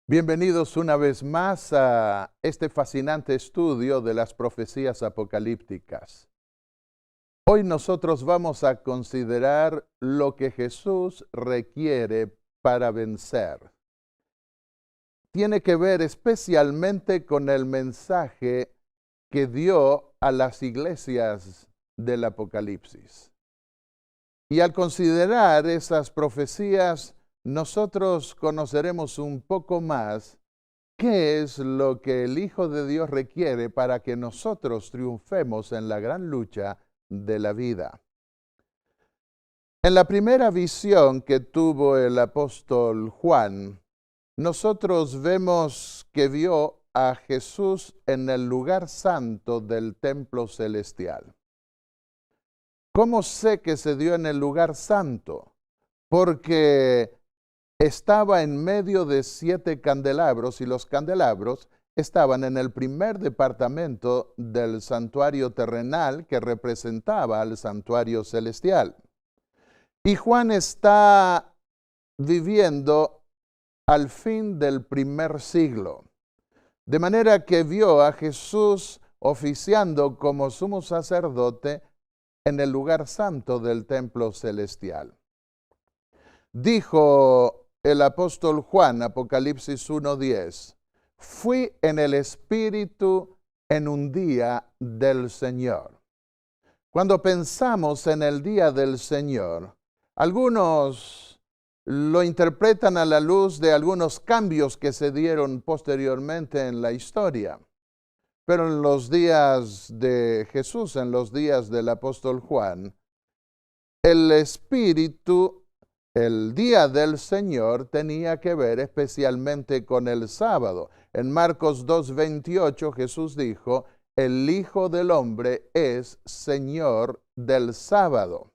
Bienvenidos una vez más a este fascinante estudio de las profecías apocalípticas. Hoy nosotros vamos a considerar lo que Jesús requiere para vencer. Tiene que ver especialmente con el mensaje que dio a las iglesias del Apocalipsis. Y al considerar esas profecías, nosotros conoceremos un poco más qué es lo que el Hijo de Dios requiere para que nosotros triunfemos en la gran lucha de la vida. En la primera visión que tuvo el apóstol Juan, nosotros vemos que vio a Jesús en el lugar santo del templo celestial. ¿Cómo sé que se dio en el lugar santo? Porque estaba en medio de 7 candelabros y los candelabros estaban en el primer departamento del santuario terrenal que representaba al santuario celestial. Y Juan está viviendo al fin del primer siglo, de manera que vio a Jesús oficiando como sumo sacerdote en el lugar santo del templo celestial. Dijo el apóstol Juan, Apocalipsis 1:10, fui en el Espíritu en un día del Señor. Cuando pensamos en el día del Señor, algunos lo interpretan a la luz de algunos cambios que se dieron posteriormente en la historia. Pero en los días de Jesús, en los días del apóstol Juan, el Espíritu, el día del Señor, tenía que ver especialmente con el sábado. En Marcos 2:28 Jesús dijo, el Hijo del Hombre es Señor del sábado.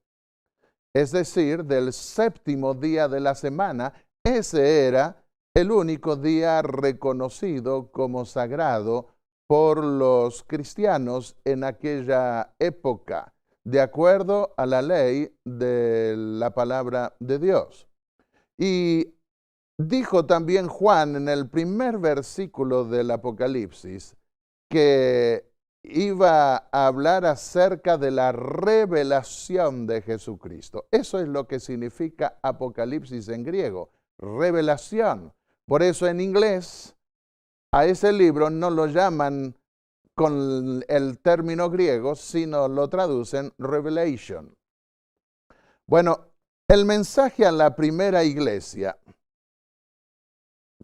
Es decir, del séptimo día de la semana. Ese era el único día reconocido como sagrado por los cristianos en aquella época, de acuerdo a la ley de la palabra de Dios. Y dijo también Juan en el primer versículo del Apocalipsis que iba a hablar acerca de la revelación de Jesucristo. Eso es lo que significa Apocalipsis en griego, revelación. Por eso en inglés a ese libro no lo llaman con el término griego, sino lo traducen Revelation. Bueno, el mensaje a la primera iglesia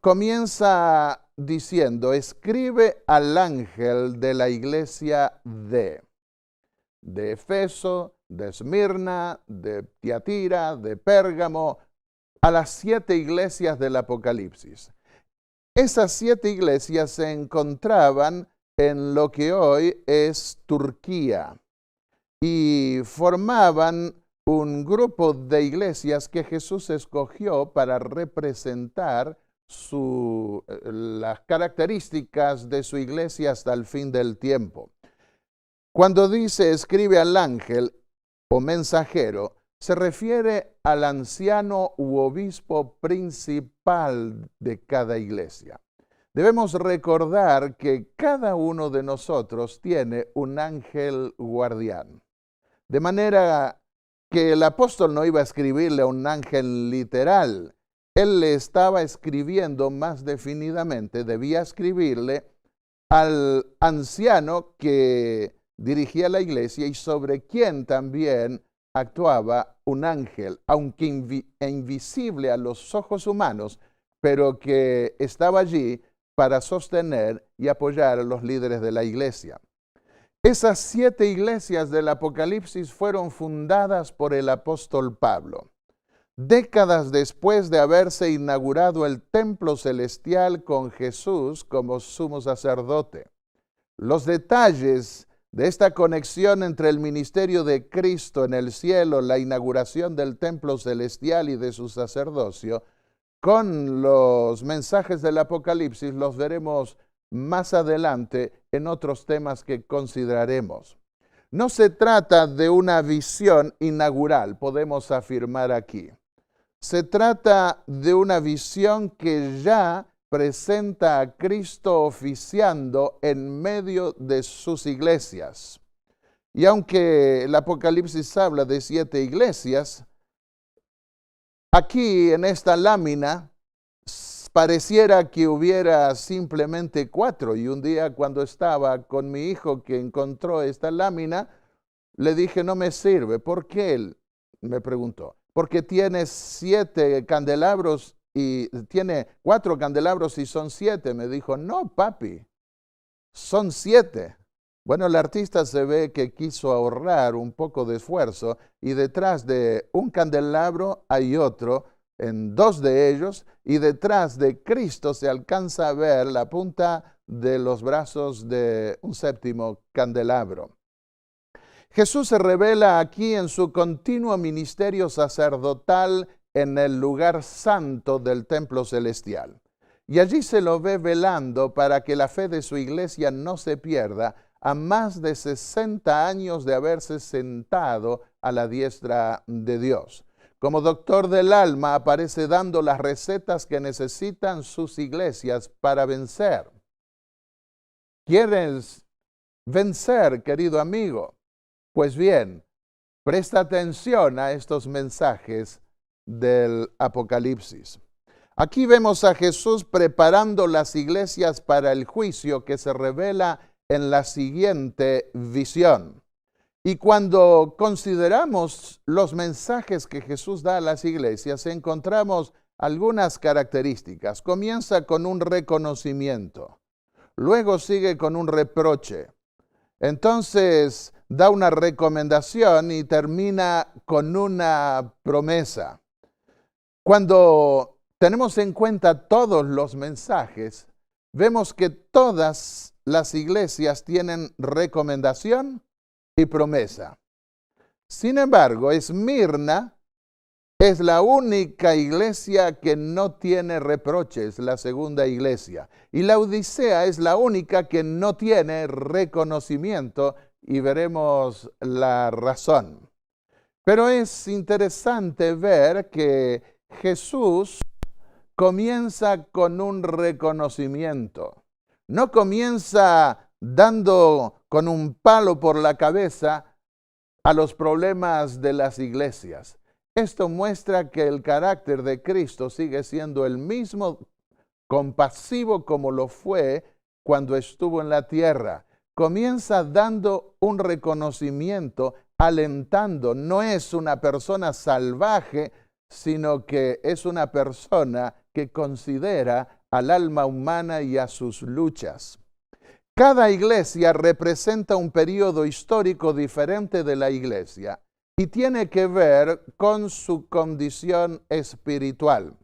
comienza diciendo, escribe al ángel de la iglesia de Efeso, de Esmirna, de Tiatira, de Pérgamo, a las 7 iglesias del Apocalipsis. Esas 7 iglesias se encontraban en lo que hoy es Turquía y formaban un grupo de iglesias que Jesús escogió para representar las características de su iglesia hasta el fin del tiempo. Cuando dice escribe al ángel o mensajero, se refiere al anciano u obispo principal de cada iglesia. Debemos recordar que cada uno de nosotros tiene un ángel guardián. De manera que el apóstol no iba a escribirle a un ángel literal. Él le estaba escribiendo más definidamente, debía escribirle al anciano que dirigía la iglesia y sobre quien también actuaba un ángel, aunque invisible a los ojos humanos, pero que estaba allí para sostener y apoyar a los líderes de la iglesia. Esas 7 iglesias del Apocalipsis fueron fundadas por el apóstol Pablo, décadas después de haberse inaugurado el templo celestial con Jesús como sumo sacerdote. Los detalles de esta conexión entre el ministerio de Cristo en el cielo, la inauguración del templo celestial y de su sacerdocio, con los mensajes del Apocalipsis los veremos más adelante en otros temas que consideraremos. No se trata de una visión inaugural, podemos afirmar aquí. Se trata de una visión que ya presenta a Cristo oficiando en medio de sus iglesias. Y aunque el Apocalipsis habla de 7 iglesias, aquí en esta lámina pareciera que hubiera simplemente 4. Y un día cuando estaba con mi hijo que encontró esta lámina, le dije, no me sirve. ¿Por qué? Él me preguntó. Porque tiene 7 candelabros y tiene 4 candelabros y son 7. Me dijo, no, papi, son 7. Bueno, el artista se ve que quiso ahorrar un poco de esfuerzo y detrás de un candelabro hay otro, en 2 de ellos, y detrás de Cristo se alcanza a ver la punta de los brazos de un 7º candelabro. Jesús se revela aquí en su continuo ministerio sacerdotal en el lugar santo del templo celestial. Y allí se lo ve velando para que la fe de su iglesia no se pierda a más de 60 años de haberse sentado a la diestra de Dios. Como doctor del alma aparece dando las recetas que necesitan sus iglesias para vencer. ¿Quieres vencer, querido amigo? Pues bien, presta atención a estos mensajes del Apocalipsis. Aquí vemos a Jesús preparando las iglesias para el juicio que se revela en la siguiente visión. Y cuando consideramos los mensajes que Jesús da a las iglesias, encontramos algunas características. Comienza con un reconocimiento, luego sigue con un reproche, entonces da una recomendación y termina con una promesa. Cuando tenemos en cuenta todos los mensajes, vemos que todas las iglesias tienen recomendación y promesa. Sin embargo, Esmirna es la única iglesia que no tiene reproches, la segunda iglesia. Y la Odisea es la única que no tiene reconocimiento, y veremos la razón. Pero es interesante ver que Jesús comienza con un reconocimiento. No comienza dando con un palo por la cabeza a los problemas de las iglesias. Esto muestra que el carácter de Cristo sigue siendo el mismo, compasivo como lo fue cuando estuvo en la tierra. Comienza dando un reconocimiento, alentando. No es una persona salvaje, sino que es una persona que considera al alma humana y a sus luchas. Cada iglesia representa un periodo histórico diferente de la iglesia y tiene que ver con su condición espiritual.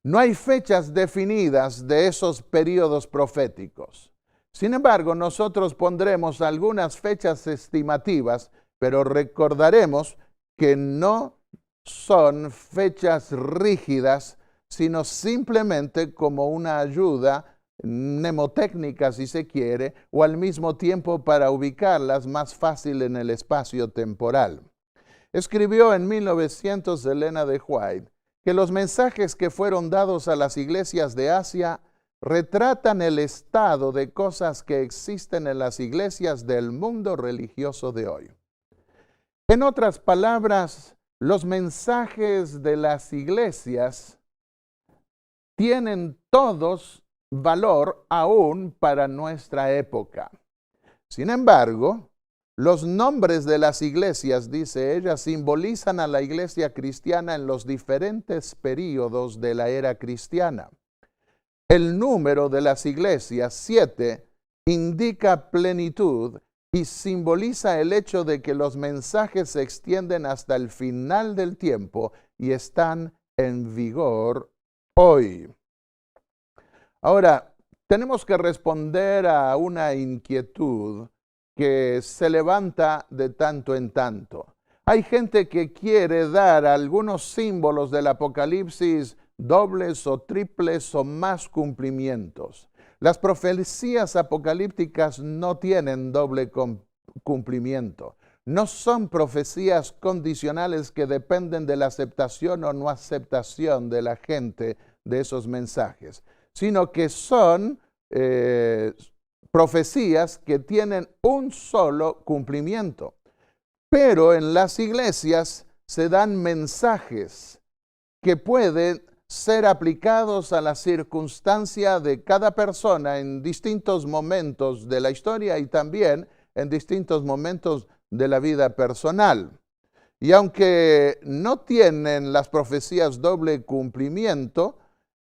No hay fechas definidas de esos periodos proféticos. Sin embargo, nosotros pondremos algunas fechas estimativas, pero recordaremos que no son fechas rígidas, sino simplemente como una ayuda mnemotécnica, si se quiere, o al mismo tiempo para ubicarlas más fácil en el espacio temporal. Escribió en 1900 Elena de White que los mensajes que fueron dados a las iglesias de Asia retratan el estado de cosas que existen en las iglesias del mundo religioso de hoy. En otras palabras, los mensajes de las iglesias tienen todos valor aún para nuestra época. Sin embargo, los nombres de las iglesias, dice ella, simbolizan a la iglesia cristiana en los diferentes períodos de la era cristiana. El número de las iglesias, 7, indica plenitud y simboliza el hecho de que los mensajes se extienden hasta el final del tiempo y están en vigor hoy. Ahora, tenemos que responder a una inquietud que se levanta de tanto en tanto. Hay gente que quiere dar algunos símbolos del Apocalipsis dobles o triples o más cumplimientos. Las profecías apocalípticas no tienen doble cumplimiento. No son profecías condicionales que dependen de la aceptación o no aceptación de la gente de esos mensajes, sino que son profecías que tienen un solo cumplimiento. Pero en las iglesias se dan mensajes que pueden ser aplicados a la circunstancia de cada persona en distintos momentos de la historia y también en distintos momentos de la vida personal. Y aunque no tienen las profecías doble cumplimiento,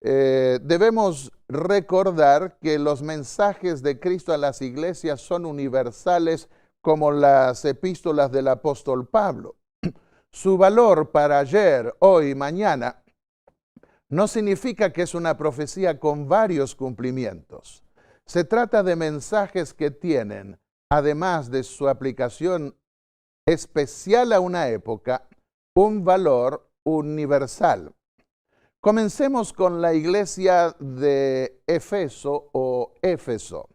debemos recordar que los mensajes de Cristo a las iglesias son universales como las epístolas del apóstol Pablo. Su valor para ayer, hoy, mañana, no significa que es una profecía con varios cumplimientos. Se trata de mensajes que tienen, además de su aplicación especial a una época, un valor universal. Comencemos con la iglesia de Éfeso o Éfeso.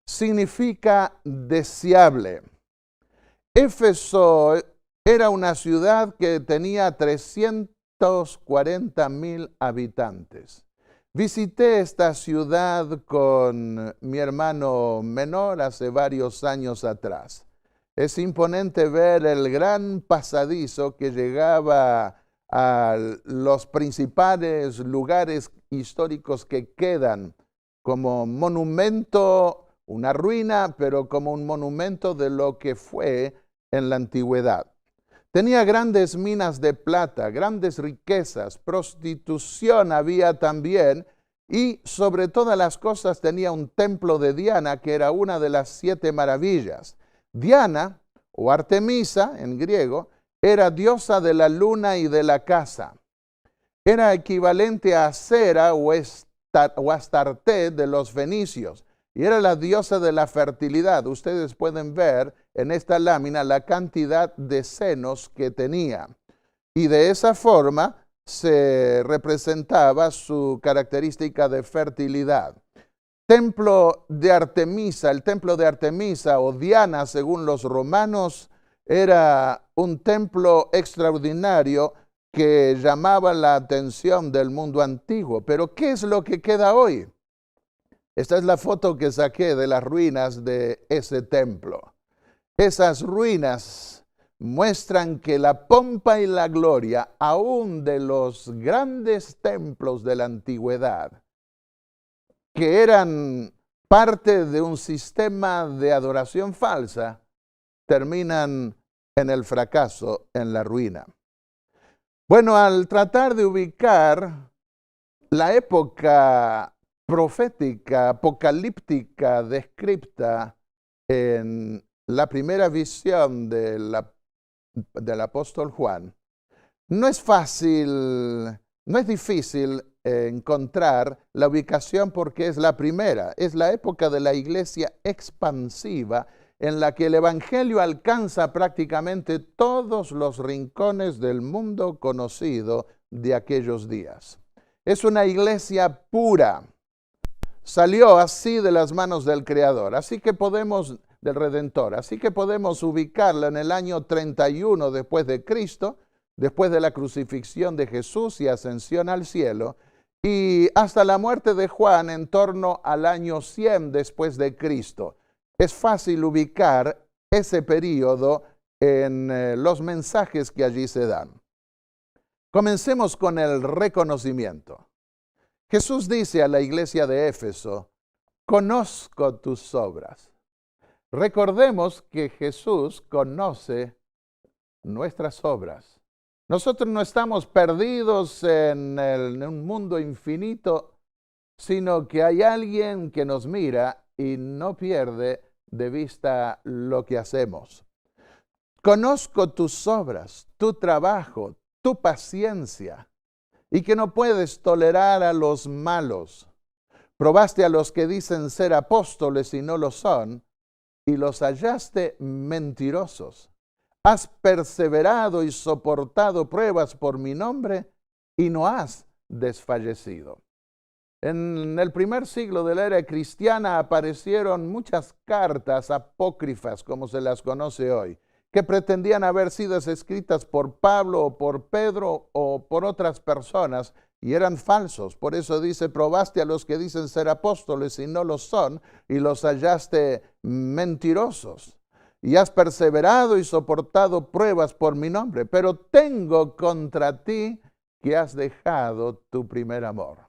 Significa deseable. Éfeso era una ciudad que tenía 340,000 habitantes. Visité esta ciudad con mi hermano menor hace varios años atrás. Es imponente ver el gran pasadizo que llegaba a los principales lugares históricos que quedan como monumento, una ruina, pero como un monumento de lo que fue en la antigüedad. Tenía grandes minas de plata, grandes riquezas, prostitución había también, y sobre todas las cosas tenía un templo de Diana, que era una de las 7 maravillas. Diana, o Artemisa en griego, era diosa de la luna y de la caza. Era equivalente a Cera o Astarte de los fenicios, y era la diosa de la fertilidad. Ustedes pueden ver en esta lámina la cantidad de senos que tenía. Y de esa forma se representaba su característica de fertilidad. Templo de Artemisa, el templo de Artemisa o Diana según los romanos, era un templo extraordinario que llamaba la atención del mundo antiguo. Pero ¿qué es lo que queda hoy? Esta es la foto que saqué de las ruinas de ese templo. Esas ruinas muestran que la pompa y la gloria, aún de los grandes templos de la antigüedad, que eran parte de un sistema de adoración falsa, terminan en el fracaso, en la ruina. Bueno, al tratar de ubicar la época profética, apocalíptica, descrita en la primera visión del apóstol Juan, no es difícil encontrar la ubicación porque es la primera, es la época de la iglesia expansiva en la que el evangelio alcanza prácticamente todos los rincones del mundo conocido de aquellos días. Es una iglesia pura. Salió así de las manos del Creador, del Redentor. Así que podemos ubicarla en el año 31 después de Cristo, después de la crucifixión de Jesús y ascensión al cielo, y hasta la muerte de Juan en torno al año 100 después de Cristo. Es fácil ubicar ese período en los mensajes que allí se dan. Comencemos con el reconocimiento. Jesús dice a la iglesia de Éfeso, conozco tus obras. Recordemos que Jesús conoce nuestras obras. Nosotros no estamos perdidos en un mundo infinito, sino que hay alguien que nos mira y no pierde de vista lo que hacemos. Conozco tus obras, tu trabajo, tu paciencia, y que no puedes tolerar a los malos. Probaste a los que dicen ser apóstoles y no lo son, y los hallaste mentirosos. Has perseverado y soportado pruebas por mi nombre, y no has desfallecido. En el primer siglo de la era cristiana aparecieron muchas cartas apócrifas, como se las conoce hoy, que pretendían haber sido escritas por Pablo o por Pedro o por otras personas, y eran falsos. Por eso dice, probaste a los que dicen ser apóstoles y no lo son, y los hallaste mentirosos. Y has perseverado y soportado pruebas por mi nombre, pero tengo contra ti que has dejado tu primer amor.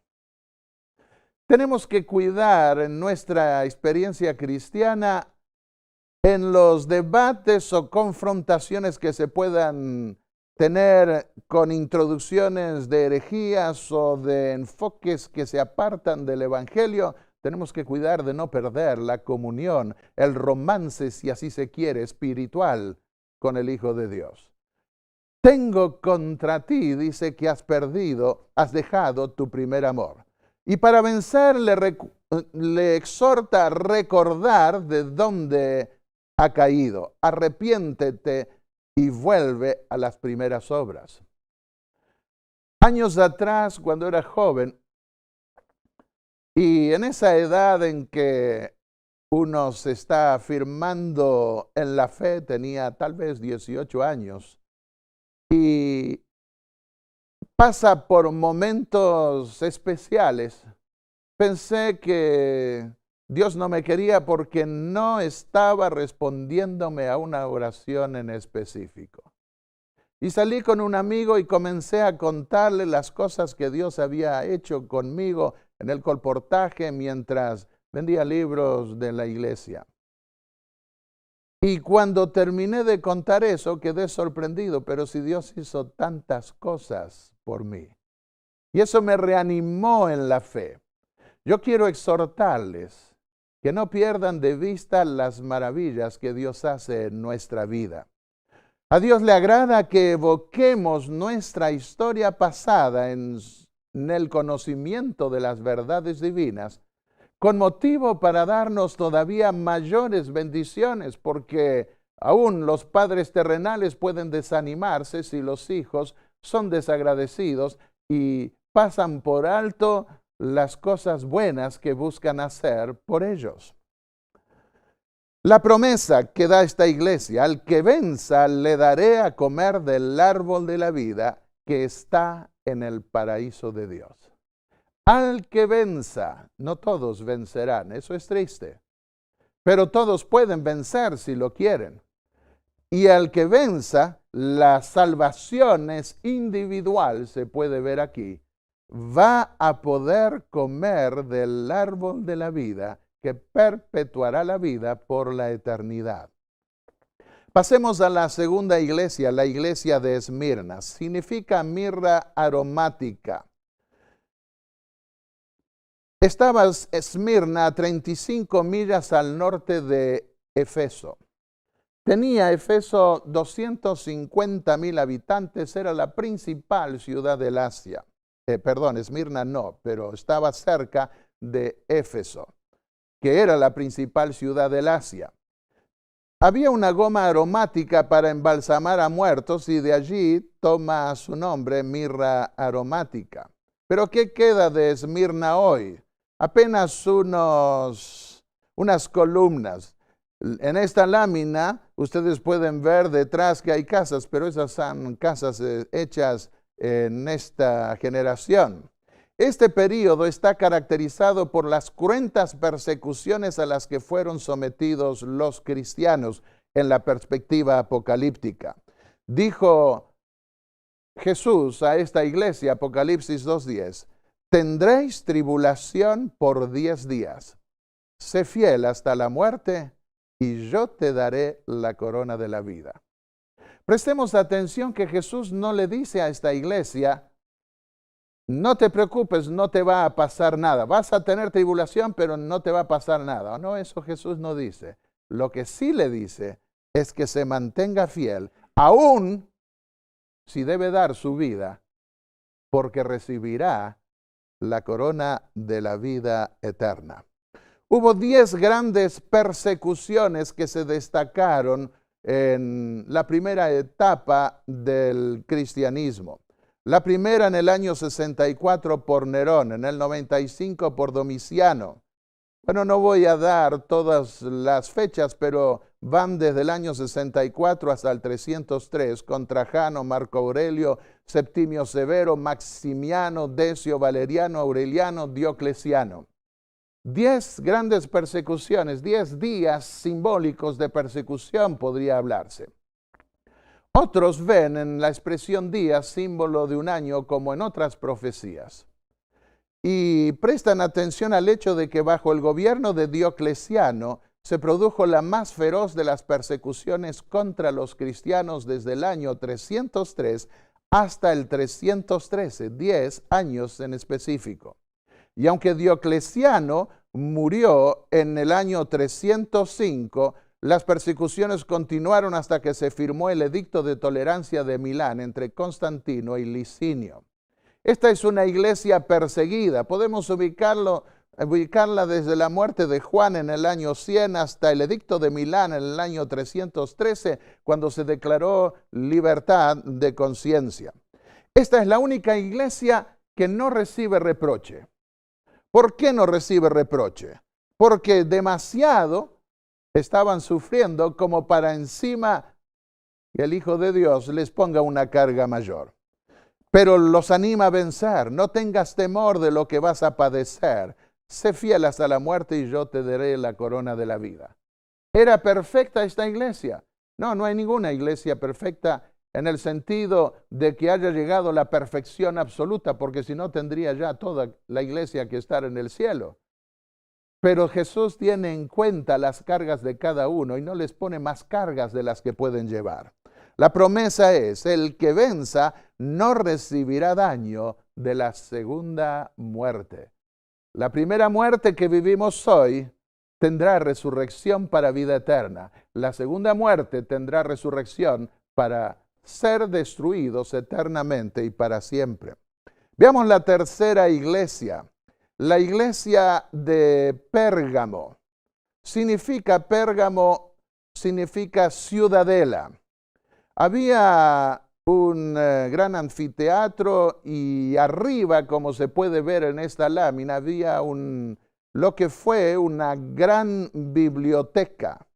Tenemos que cuidar en nuestra experiencia cristiana, en los debates o confrontaciones que se puedan tener con introducciones de herejías o de enfoques que se apartan del Evangelio, tenemos que cuidar de no perder la comunión, el romance, si así se quiere, espiritual con el Hijo de Dios. Tengo contra ti, dice, que has perdido, has dejado tu primer amor. Y para vencer le exhorta a recordar de dónde ha caído. Arrepiéntete y vuelve a las primeras obras. Años atrás, cuando era joven, y en esa edad en que uno se está afirmando en la fe, tenía tal vez 18 años, y pasa por momentos especiales. Pensé que Dios no me quería porque no estaba respondiéndome a una oración en específico. Y salí con un amigo y comencé a contarle las cosas que Dios había hecho conmigo en el colportaje mientras vendía libros de la iglesia. Y cuando terminé de contar eso, quedé sorprendido, pero si Dios hizo tantas cosas por mí. Y eso me reanimó en la fe. Yo quiero exhortarles que no pierdan de vista las maravillas que Dios hace en nuestra vida. A Dios le agrada que evoquemos nuestra historia pasada en el conocimiento de las verdades divinas, con motivo para darnos todavía mayores bendiciones, porque aún los padres terrenales pueden desanimarse si los hijos son desagradecidos y pasan por alto las cosas buenas que buscan hacer por ellos. La promesa que da esta iglesia: al que venza le daré a comer del árbol de la vida que está en el paraíso de Dios. Al que venza, no todos vencerán, eso es triste, pero todos pueden vencer si lo quieren. Y al que venza, la salvación es individual, se puede ver aquí. Va a poder comer del árbol de la vida que perpetuará la vida por la eternidad. Pasemos a la segunda iglesia, la iglesia de Esmirna. Significa mirra aromática. Estaba Esmirna a 35 millas al norte de Éfeso. Tenía Éfeso 250,000 habitantes, era la principal ciudad del Asia. Esmirna no, pero estaba cerca de Éfeso, que era la principal ciudad del Asia. Había una goma aromática para embalsamar a muertos y de allí toma su nombre mirra aromática. Pero ¿qué queda de Esmirna hoy? Apenas unas columnas. En esta lámina ustedes pueden ver detrás que hay casas, pero esas son casas hechas en esta generación. Este período está caracterizado por las cruentas persecuciones a las que fueron sometidos los cristianos en la perspectiva apocalíptica. Dijo Jesús a esta iglesia, Apocalipsis 2:10, tendréis tribulación por 10 días. Sé fiel hasta la muerte y yo te daré la corona de la vida. Prestemos atención que Jesús no le dice a esta iglesia: no te preocupes, no te va a pasar nada. Vas a tener tribulación, pero no te va a pasar nada. No, eso Jesús no dice. Lo que sí le dice es que se mantenga fiel, aún si debe dar su vida, porque recibirá la corona de la vida eterna. Hubo 10 grandes persecuciones que se destacaron en la primera etapa del cristianismo. La primera en el año 64 por Nerón, en el 95 por Domiciano, Bueno, no voy a dar todas las fechas, pero van desde el año 64 hasta el 303, con Trajano, Marco Aurelio, Septimio Severo, Maximiano, Decio, Valeriano, Aureliano, Diocleciano. 10 grandes persecuciones, 10 días simbólicos de persecución podría hablarse. Otros ven en la expresión días símbolo de un año como en otras profecías. Y prestan atención al hecho de que bajo el gobierno de Diocleciano se produjo la más feroz de las persecuciones contra los cristianos desde el año 303 hasta el 313, 10 años en específico. Y aunque Diocleciano murió en el año 305, las persecuciones continuaron hasta que se firmó el Edicto de Tolerancia de Milán entre Constantino y Licinio. Esta es una iglesia perseguida. Podemos ubicarla desde la muerte de Juan en el año 100 hasta el Edicto de Milán en el año 313, cuando se declaró libertad de conciencia. Esta es la única iglesia que no recibe reproche. ¿Por qué no recibe reproche? Porque demasiado estaban sufriendo como para encima que el Hijo de Dios les ponga una carga mayor. Pero los anima a vencer. No tengas temor de lo que vas a padecer. Sé fiel hasta la muerte y yo te daré la corona de la vida. ¿Era perfecta esta iglesia? No, no hay ninguna iglesia perfecta en el sentido de que haya llegado la perfección absoluta, porque si no tendría ya toda la iglesia que estar en el cielo. Pero Jesús tiene en cuenta las cargas de cada uno y no les pone más cargas de las que pueden llevar. La promesa es, el que venza no recibirá daño de la segunda muerte. La primera muerte que vivimos hoy tendrá resurrección para vida eterna. La segunda muerte tendrá resurrección para ser destruidos eternamente y para siempre. Veamos la tercera iglesia. La iglesia de Pérgamo. Pérgamo significa ciudadela. Había un gran anfiteatro y arriba, como se puede ver en esta lámina, había lo que fue una gran biblioteca.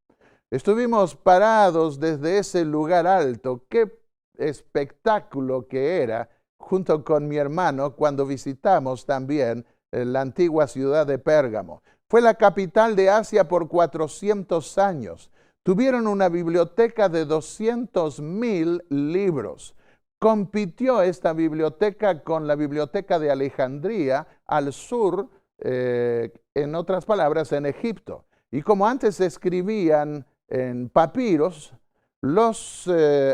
Estuvimos parados desde ese lugar alto. Qué espectáculo que era, junto con mi hermano, cuando visitamos también la antigua ciudad de Pérgamo. Fue la capital de Asia por 400 años. Tuvieron una biblioteca de 200,000 libros. Compitió esta biblioteca con la biblioteca de Alejandría al sur, en otras palabras, en Egipto. Y como antes se escribían en papiros, los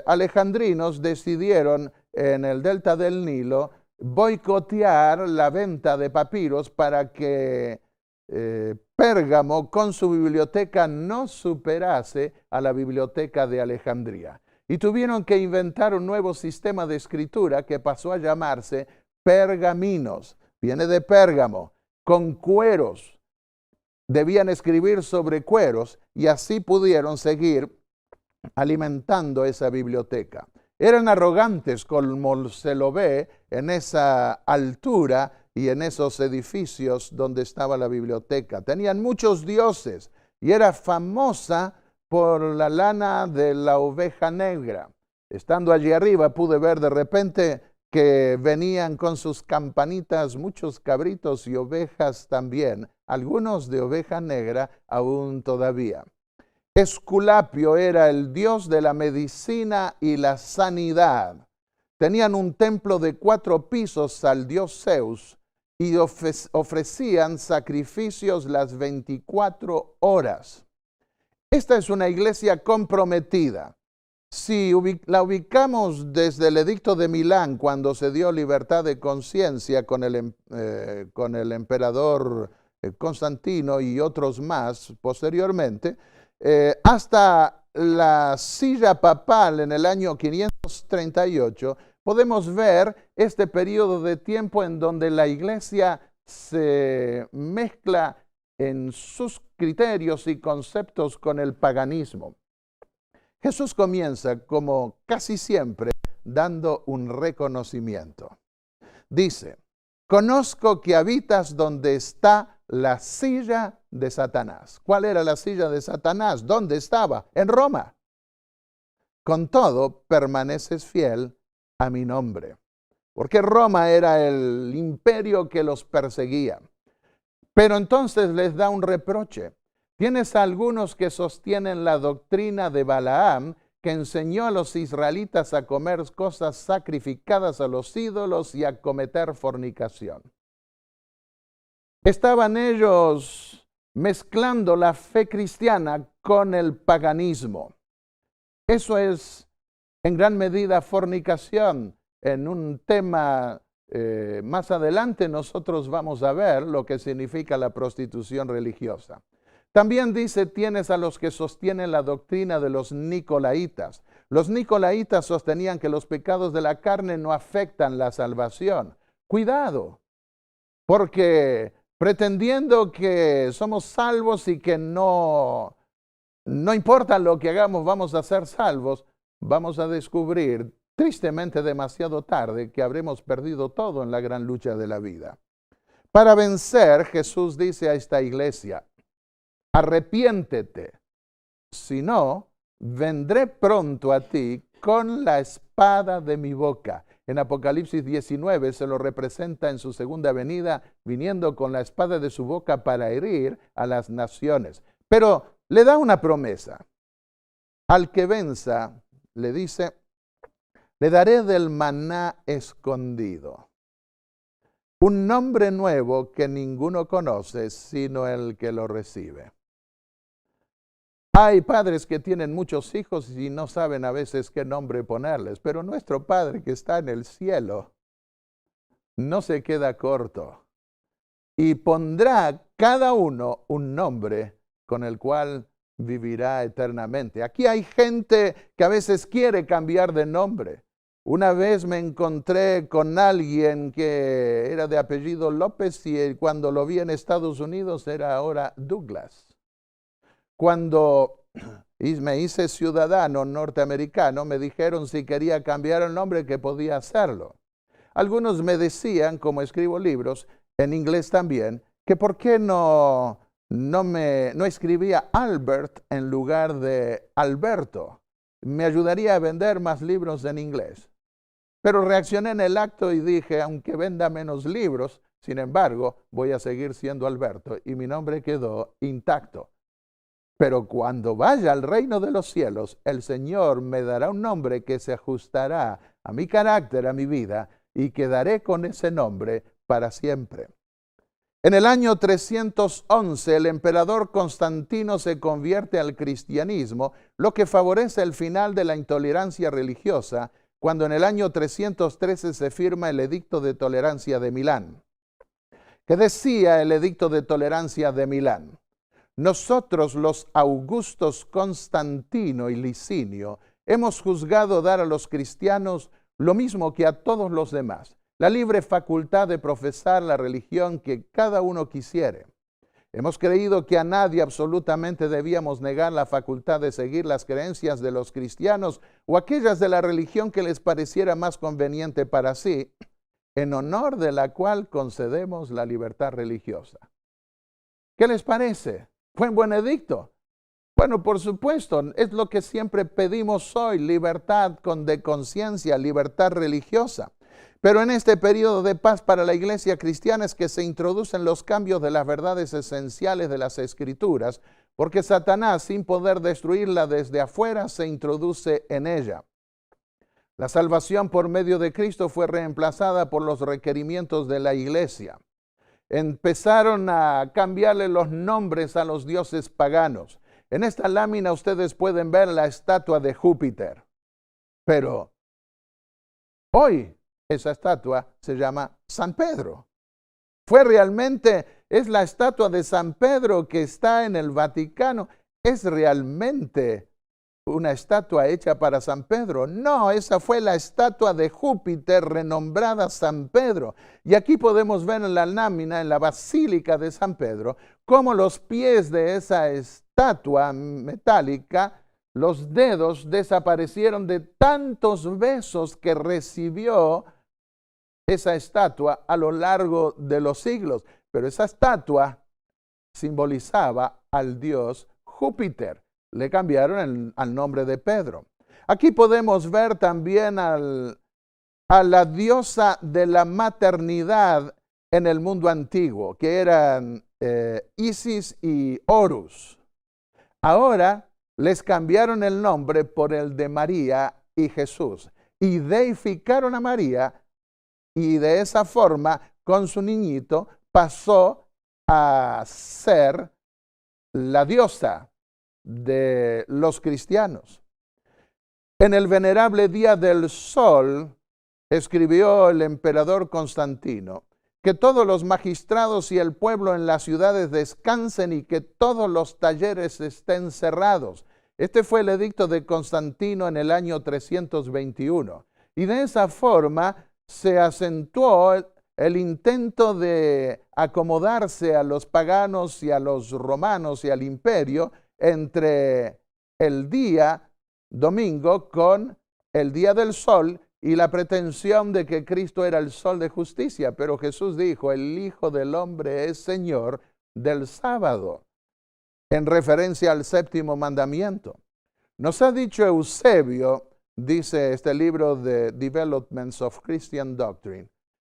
alejandrinos decidieron en el delta del Nilo boicotear la venta de papiros para que Pérgamo con su biblioteca no superase a la biblioteca de Alejandría. Y tuvieron que inventar un nuevo sistema de escritura que pasó a llamarse pergaminos. Viene de Pérgamo, con cueros. Debían escribir sobre cueros y así pudieron seguir alimentando esa biblioteca. Eran arrogantes como se lo ve en esa altura y en esos edificios donde estaba la biblioteca. Tenían muchos dioses y era famosa por la lana de la oveja negra. Estando allí arriba pude ver de repente que venían con sus campanitas muchos cabritos y ovejas también, algunos de oveja negra aún todavía. Esculapio era el dios de la medicina y la sanidad. Tenían un templo de 4 pisos al dios Zeus y ofrecían sacrificios las 24 horas. Esta es una iglesia comprometida. Si la ubicamos desde el Edicto de Milán, cuando se dio libertad de conciencia con el emperador Constantino y otros más posteriormente, hasta la silla papal en el año 538, podemos ver este periodo de tiempo en donde la iglesia se mezcla en sus criterios y conceptos con el paganismo. Jesús comienza, como casi siempre, dando un reconocimiento. Dice, conozco que habitas donde está la silla de Satanás. ¿Cuál era la silla de Satanás? ¿Dónde estaba? En Roma. Con todo, permaneces fiel a mi nombre. Porque Roma era el imperio que los perseguía. Pero entonces les da un reproche. Tienes a algunos que sostienen la doctrina de Balaam, que enseñó a los israelitas a comer cosas sacrificadas a los ídolos y a cometer fornicación. Estaban ellos mezclando la fe cristiana con el paganismo. Eso es en gran medida fornicación. En un tema más adelante nosotros vamos a ver lo que significa la prostitución religiosa. También dice, tienes a los que sostienen la doctrina de los nicolaítas. Los nicolaítas sostenían que los pecados de la carne no afectan la salvación. Cuidado, porque pretendiendo que somos salvos y que no importa lo que hagamos, vamos a ser salvos, vamos a descubrir tristemente demasiado tarde que habremos perdido todo en la gran lucha de la vida. Para vencer, Jesús dice a esta iglesia, arrepiéntete, si no, vendré pronto a ti con la espada de mi boca. En Apocalipsis 19 se lo representa en su segunda venida, viniendo con la espada de su boca para herir a las naciones. Pero le da una promesa. Al que venza, le dice, le daré del maná escondido. Un nombre nuevo que ninguno conoce, sino el que lo recibe. Hay padres que tienen muchos hijos y no saben a veces qué nombre ponerles, pero nuestro Padre que está en el cielo no se queda corto y pondrá cada uno un nombre con el cual vivirá eternamente. Aquí hay gente que a veces quiere cambiar de nombre. Una vez me encontré con alguien que era de apellido López y cuando lo vi en Estados Unidos era ahora Douglas. Cuando me hice ciudadano norteamericano, me dijeron si quería cambiar el nombre que podía hacerlo. Algunos me decían, como escribo libros, en inglés también, que por qué no escribía Albert en lugar de Alberto. Me ayudaría a vender más libros en inglés. Pero reaccioné en el acto y dije, aunque venda menos libros, sin embargo, voy a seguir siendo Alberto y mi nombre quedó intacto. Pero cuando vaya al reino de los cielos, el Señor me dará un nombre que se ajustará a mi carácter, a mi vida, y quedaré con ese nombre para siempre. En el año 311, el emperador Constantino se convierte al cristianismo, lo que favorece el final de la intolerancia religiosa, cuando en el año 313 se firma el Edicto de Tolerancia de Milán. ¿Qué decía el Edicto de Tolerancia de Milán? Nosotros, los Augustos Constantino y Licinio, hemos juzgado dar a los cristianos lo mismo que a todos los demás, la libre facultad de profesar la religión que cada uno quisiere. Hemos creído que a nadie absolutamente debíamos negar la facultad de seguir las creencias de los cristianos o aquellas de la religión que les pareciera más conveniente para sí, en honor de la cual concedemos la libertad religiosa. ¿Qué les parece? ¿Fue un buen edicto? Bueno, por supuesto, es lo que siempre pedimos hoy, libertad de conciencia, libertad religiosa. Pero en este periodo de paz para la iglesia cristiana es que se introducen los cambios de las verdades esenciales de las Escrituras, porque Satanás, sin poder destruirla desde afuera, se introduce en ella. La salvación por medio de Cristo fue reemplazada por los requerimientos de la iglesia. Empezaron a cambiarle los nombres a los dioses paganos. En esta lámina ustedes pueden ver la estatua de Júpiter. Pero hoy esa estatua se llama San Pedro. Es la estatua de San Pedro que está en el Vaticano. ¿Es realmente una estatua hecha para San Pedro? No, esa fue la estatua de Júpiter renombrada San Pedro. Y aquí podemos ver en la lámina, en la Basílica de San Pedro, cómo los pies de esa estatua metálica, los dedos desaparecieron de tantos besos que recibió esa estatua a lo largo de los siglos. Pero esa estatua simbolizaba al dios Júpiter. Le cambiaron al nombre de Pedro. Aquí podemos ver también a la diosa de la maternidad en el mundo antiguo, que eran Isis y Horus. Ahora les cambiaron el nombre por el de María y Jesús, y deificaron a María, y de esa forma, con su niñito, pasó a ser la diosa de los cristianos. En el venerable Día del Sol, escribió el emperador Constantino, que todos los magistrados y el pueblo en las ciudades descansen y que todos los talleres estén cerrados. Este fue el edicto de Constantino en el año 321. Y de esa forma se acentuó el intento de acomodarse a los paganos y a los romanos y al imperio entre el día domingo con el día del sol y la pretensión de que Cristo era el sol de justicia. Pero Jesús dijo, el Hijo del Hombre es Señor del sábado, en referencia al séptimo mandamiento. Nos ha dicho Eusebio, dice este libro de Developments of Christian Doctrine,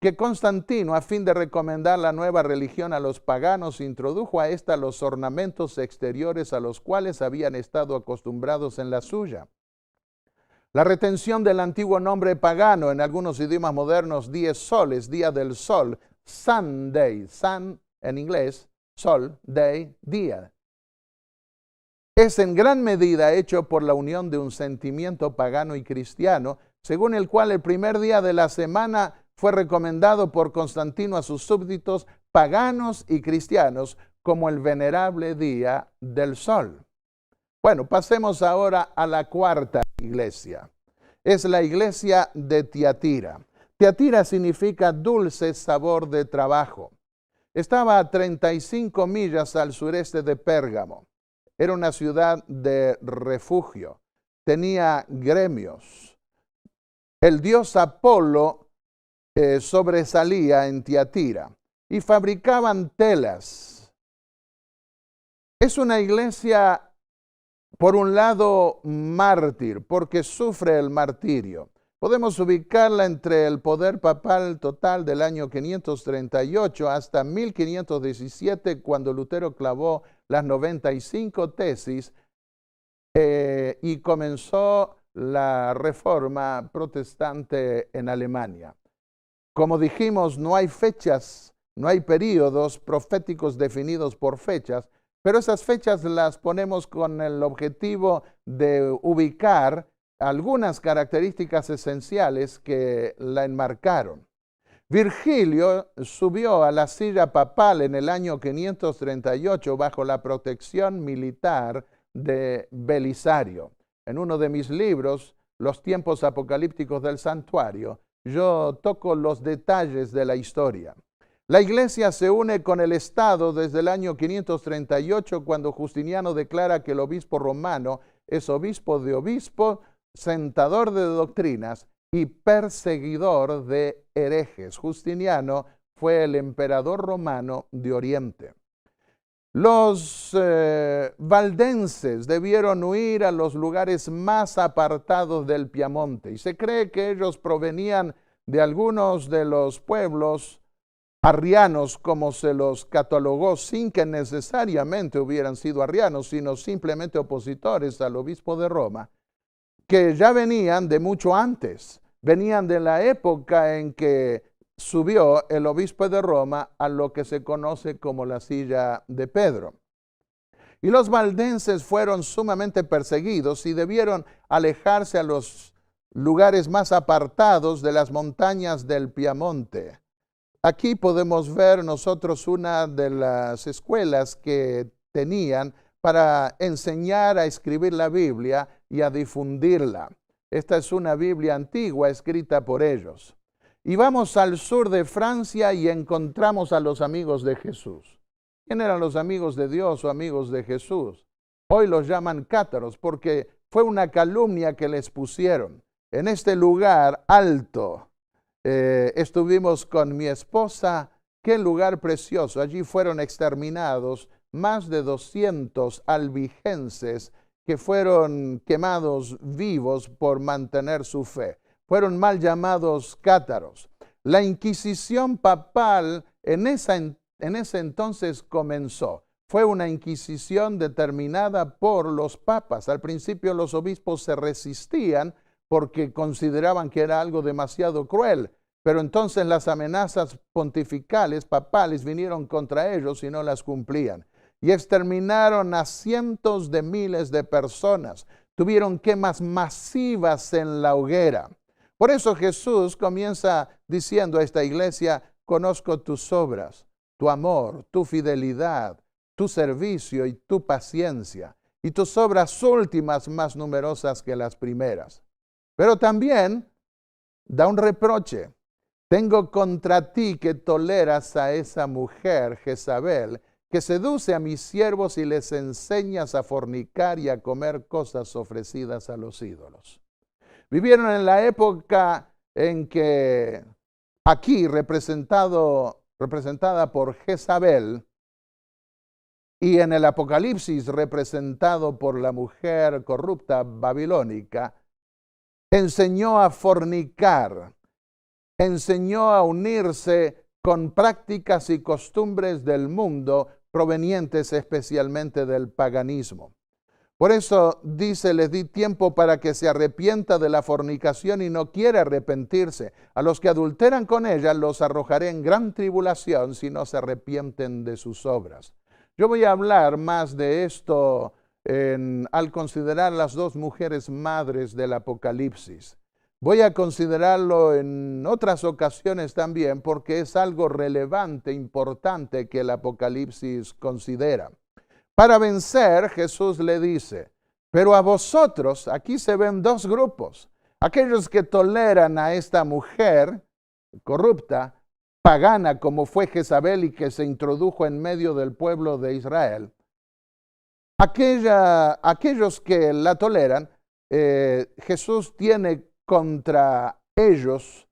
que Constantino, a fin de recomendar la nueva religión a los paganos, introdujo a ésta los ornamentos exteriores a los cuales habían estado acostumbrados en la suya. La retención del antiguo nombre pagano, en algunos idiomas modernos, dies soles, día del sol, Sunday, sun en inglés, sol, day, día, es en gran medida hecho por la unión de un sentimiento pagano y cristiano, según el cual el primer día de la semana fue recomendado por Constantino a sus súbditos paganos y cristianos como el venerable día del sol. Bueno, pasemos ahora a la cuarta iglesia. Es la iglesia de Tiatira. Tiatira significa dulce sabor de trabajo. Estaba a 35 millas al sureste de Pérgamo. Era una ciudad de refugio. Tenía gremios. El dios Apolo sobresalía en Tiatira y fabricaban telas. Es una iglesia, por un lado, mártir, porque sufre el martirio. Podemos ubicarla entre el poder papal total del año 538 hasta 1517, cuando Lutero clavó las 95 tesis y comenzó la reforma protestante en Alemania. Como dijimos, no hay fechas, no hay períodos proféticos definidos por fechas, pero esas fechas las ponemos con el objetivo de ubicar algunas características esenciales que la enmarcaron. Virgilio subió a la silla papal en el año 538 bajo la protección militar de Belisario. En uno de mis libros, Los tiempos apocalípticos del santuario, yo toco los detalles de la historia. La iglesia se une con el Estado desde el año 538, cuando Justiniano declara que el obispo romano es obispo de obispos, sentador de doctrinas y perseguidor de herejes. Justiniano fue el emperador romano de Oriente. Los valdenses debieron huir a los lugares más apartados del Piamonte y se cree que ellos provenían de algunos de los pueblos arrianos, como se los catalogó, sin que necesariamente hubieran sido arrianos, sino simplemente opositores al obispo de Roma, que ya venían de mucho antes, venían de la época en que subió el obispo de Roma a lo que se conoce como la silla de Pedro. Y los valdenses fueron sumamente perseguidos y debieron alejarse a los lugares más apartados de las montañas del Piamonte. Aquí podemos ver nosotros una de las escuelas que tenían para enseñar a escribir la Biblia y a difundirla. Esta es una Biblia antigua escrita por ellos. Y vamos al sur de Francia y encontramos a los amigos de Jesús. ¿Quién eran los amigos de Dios o amigos de Jesús? Hoy los llaman cátaros porque fue una calumnia que les pusieron. En este lugar alto estuvimos con mi esposa. Qué lugar precioso. Allí fueron exterminados más de 200 albigenses que fueron quemados vivos por mantener su fe. Fueron mal llamados cátaros. La Inquisición papal en ese entonces comenzó. Fue una inquisición determinada por los papas. Al principio los obispos se resistían porque consideraban que era algo demasiado cruel. Pero entonces las amenazas pontificales, papales, vinieron contra ellos y no las cumplían. Y exterminaron a cientos de miles de personas. Tuvieron quemas masivas en la hoguera. Por eso Jesús comienza diciendo a esta iglesia: conozco tus obras, tu amor, tu fidelidad, tu servicio y tu paciencia, y tus obras últimas más numerosas que las primeras. Pero también da un reproche. Tengo contra ti que toleras a esa mujer, Jezabel, que seduce a mis siervos y les enseñas a fornicar y a comer cosas ofrecidas a los ídolos. Vivieron en la época en que aquí, representada por Jezabel, y en el Apocalipsis representado por la mujer corrupta babilónica, enseñó a fornicar, enseñó a unirse con prácticas y costumbres del mundo provenientes especialmente del paganismo. Por eso dice: les di tiempo para que se arrepienta de la fornicación y no quiere arrepentirse. A los que adulteran con ella los arrojaré en gran tribulación si no se arrepienten de sus obras. Yo voy a hablar más de esto al considerar las dos mujeres madres del Apocalipsis. Voy a considerarlo en otras ocasiones también porque es algo relevante, importante que el Apocalipsis considera. Para vencer, Jesús le dice: pero a vosotros, aquí se ven dos grupos. Aquellos que toleran a esta mujer corrupta, pagana como fue Jezabel y que se introdujo en medio del pueblo de Israel. Aquellos que la toleran, Jesús tiene contra ellos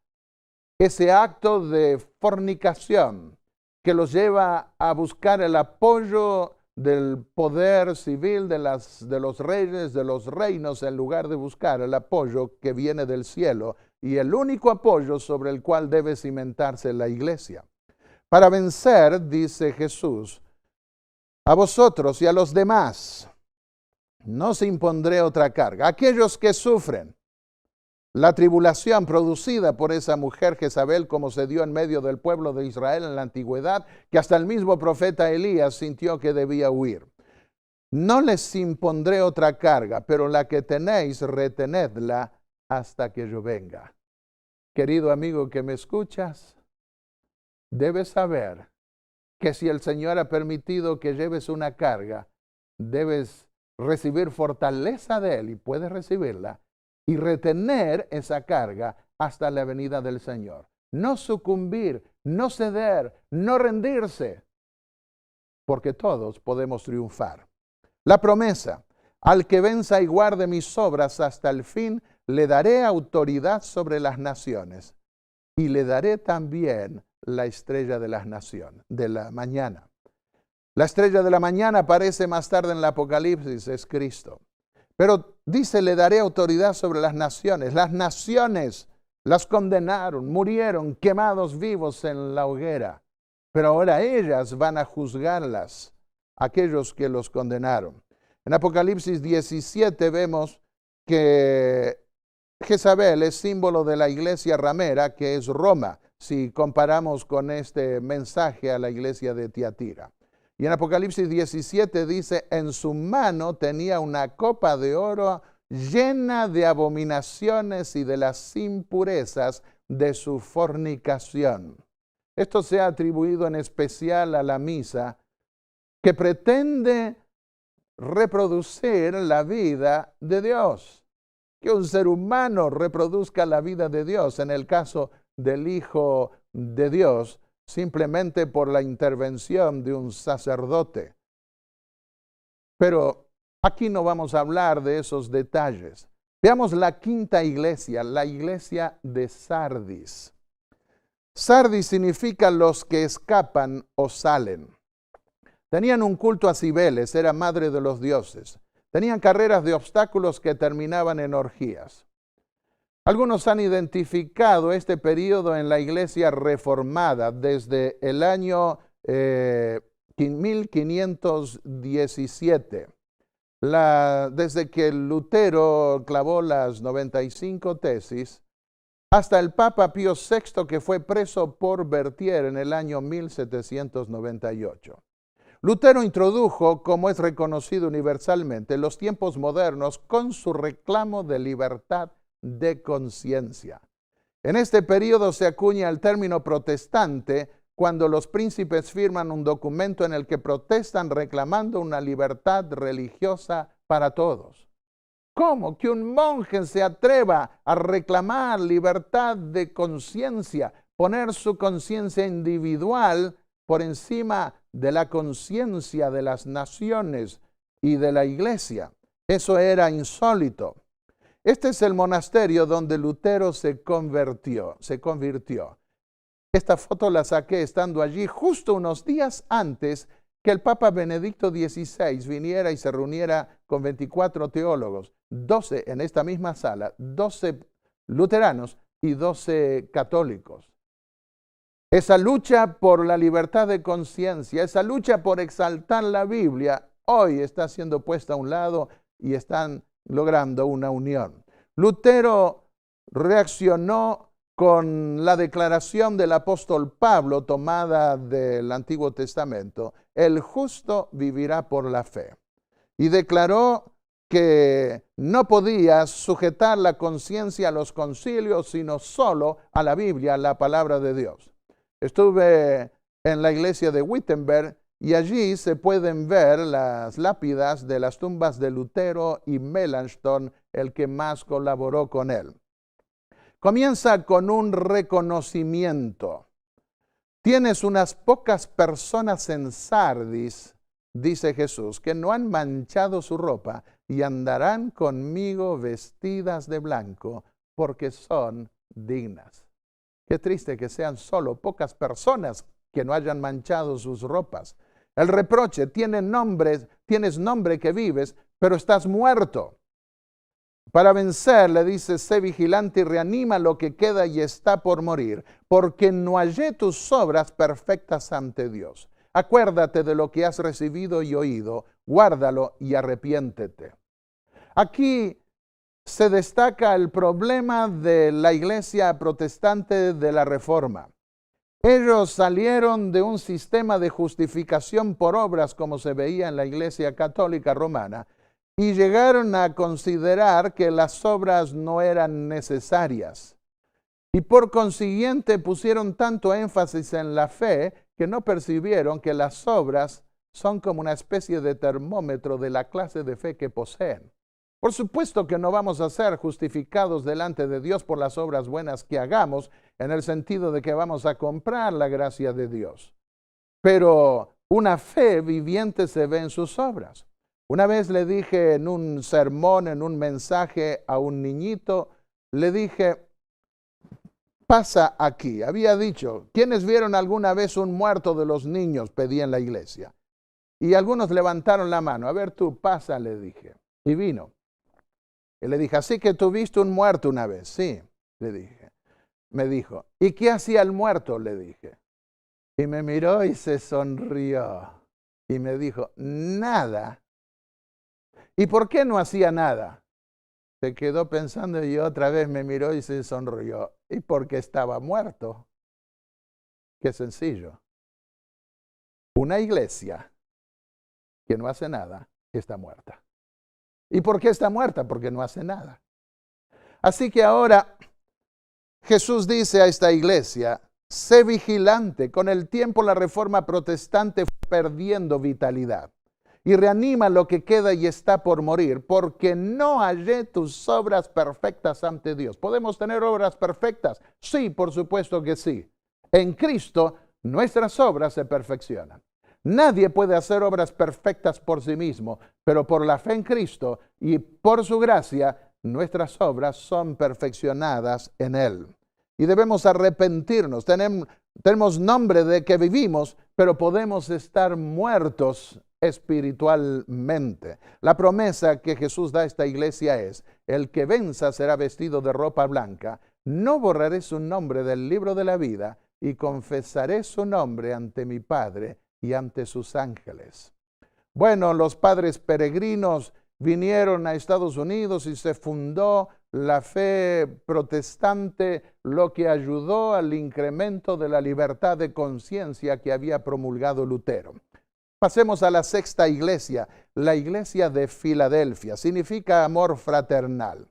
ese acto de fornicación que los lleva a buscar el apoyo del poder civil de los reyes, de los reinos, en lugar de buscar el apoyo que viene del cielo y el único apoyo sobre el cual debe cimentarse la iglesia. Para vencer, dice Jesús, a vosotros y a los demás no se impondré otra carga. Aquellos que sufren la tribulación producida por esa mujer Jezabel, como se dio en medio del pueblo de Israel en la antigüedad, que hasta el mismo profeta Elías sintió que debía huir. No les impondré otra carga, pero la que tenéis, retenedla hasta que yo venga. Querido amigo que me escuchas, debes saber que si el Señor ha permitido que lleves una carga, debes recibir fortaleza de Él, y puedes recibirla, y retener esa carga hasta la venida del Señor. No sucumbir, no ceder, no rendirse, porque todos podemos triunfar. La promesa: al que venza y guarde mis obras hasta el fin, le daré autoridad sobre las naciones y le daré también la estrella de las naciones, de la mañana. La estrella de la mañana aparece más tarde en el Apocalipsis, es Cristo. Pero dice: le daré autoridad sobre las naciones. Las naciones las condenaron, murieron quemados vivos en la hoguera. Pero ahora ellas van a juzgarlas, aquellos que los condenaron. En Apocalipsis 17 vemos que Jezabel es símbolo de la iglesia ramera, que es Roma, si comparamos con este mensaje a la iglesia de Tiatira. Y en Apocalipsis 17 dice: en su mano tenía una copa de oro llena de abominaciones y de las impurezas de su fornicación. Esto se ha atribuido en especial a la misa, que pretende reproducir la vida de Dios. Que un ser humano reproduzca la vida de Dios, en el caso del Hijo de Dios, simplemente por la intervención de un sacerdote. Pero aquí no vamos a hablar de esos detalles. Veamos la quinta iglesia, la iglesia de Sardis. Sardis significa los que escapan o salen. Tenían un culto a Cibeles, era madre de los dioses. Tenían carreras de obstáculos que terminaban en orgías. Algunos han identificado este periodo en la iglesia reformada desde el año 1517. Desde que Lutero clavó las 95 tesis, hasta el Papa Pío VI, que fue preso por Berthier en el año 1798. Lutero introdujo, como es reconocido universalmente, los tiempos modernos con su reclamo de libertad de conciencia. En este periodo se acuña el término protestante cuando los príncipes firman un documento en el que protestan reclamando una libertad religiosa para todos. ¿Cómo que un monje se atreva a reclamar libertad de conciencia, poner su conciencia individual por encima de la conciencia de las naciones y de la iglesia? Eso era insólito. Este es el monasterio donde Lutero se convirtió. Esta foto la saqué estando allí justo unos días antes que el Papa Benedicto XVI viniera y se reuniera con 24 teólogos, 12 en esta misma sala, 12 luteranos y 12 católicos. Esa lucha por la libertad de conciencia, esa lucha por exaltar la Biblia, hoy está siendo puesta a un lado y están logrando una unión. Lutero reaccionó con la declaración del apóstol Pablo tomada del Antiguo Testamento: el justo vivirá por la fe. Y declaró que no podía sujetar la conciencia a los concilios, sino solo a la Biblia, a la palabra de Dios. Estuve en la iglesia de Wittenberg y allí se pueden ver las lápidas de las tumbas de Lutero y Melanchthon, el que más colaboró con él. Comienza con un reconocimiento. Tienes unas pocas personas en Sardis, dice Jesús, que no han manchado su ropa y andarán conmigo vestidas de blanco porque son dignas. Qué triste que sean solo pocas personas que no hayan manchado sus ropas. El reproche: tienes nombre que vives, pero estás muerto. Para vencer, le dice, sé vigilante y reanima lo que queda y está por morir, porque no hallé tus obras perfectas ante Dios. Acuérdate de lo que has recibido y oído, guárdalo y arrepiéntete. Aquí se destaca el problema de la iglesia protestante de la Reforma. Ellos salieron de un sistema de justificación por obras como se veía en la iglesia católica romana y llegaron a considerar que las obras no eran necesarias. Y por consiguiente pusieron tanto énfasis en la fe que no percibieron que las obras son como una especie de termómetro de la clase de fe que poseen. Por supuesto que no vamos a ser justificados delante de Dios por las obras buenas que hagamos, en el sentido de que vamos a comprar la gracia de Dios. Pero una fe viviente se ve en sus obras. Una vez le dije en un sermón, en un mensaje a un niñito, le dije: pasa aquí. Había dicho, ¿quiénes vieron alguna vez un muerto de los niños? Pedí en la iglesia. Y algunos levantaron la mano. A ver tú, pasa, le dije. Y vino. Y le dije, así que tú viste un muerto una vez. Sí, le dije. Me dijo, ¿y qué hacía el muerto? Le dije. Y me miró y se sonrió. Y me dijo, nada. ¿Y por qué no hacía nada? Se quedó pensando y otra vez me miró y se sonrió. ¿Y porque estaba muerto? Qué sencillo. Una iglesia que no hace nada está muerta. ¿Y por qué está muerta? Porque no hace nada. Así que ahora Jesús dice a esta iglesia, sé vigilante. Con el tiempo la reforma protestante fue perdiendo vitalidad. Y reanima lo que queda y está por morir, porque no hallé tus obras perfectas ante Dios. ¿Podemos tener obras perfectas? Sí, por supuesto que sí. En Cristo nuestras obras se perfeccionan. Nadie puede hacer obras perfectas por sí mismo, pero por la fe en Cristo y por su gracia, nuestras obras son perfeccionadas en Él. Y debemos arrepentirnos. Tenemos nombre de que vivimos, pero podemos estar muertos espiritualmente. La promesa que Jesús da a esta iglesia es: el que venza será vestido de ropa blanca, no borraré su nombre del libro de la vida y confesaré su nombre ante mi Padre y ante sus ángeles. Bueno, los padres peregrinos vinieron a Estados Unidos y se fundó la fe protestante, lo que ayudó al incremento de la libertad de conciencia que había promulgado Lutero. Pasemos a la sexta iglesia, la iglesia de Filadelfia. Significa amor fraternal.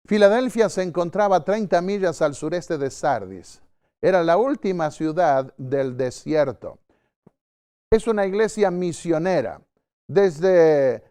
Filadelfia se encontraba a 30 millas al sureste de Sardis. Era la última ciudad del desierto. Es una iglesia misionera. Desde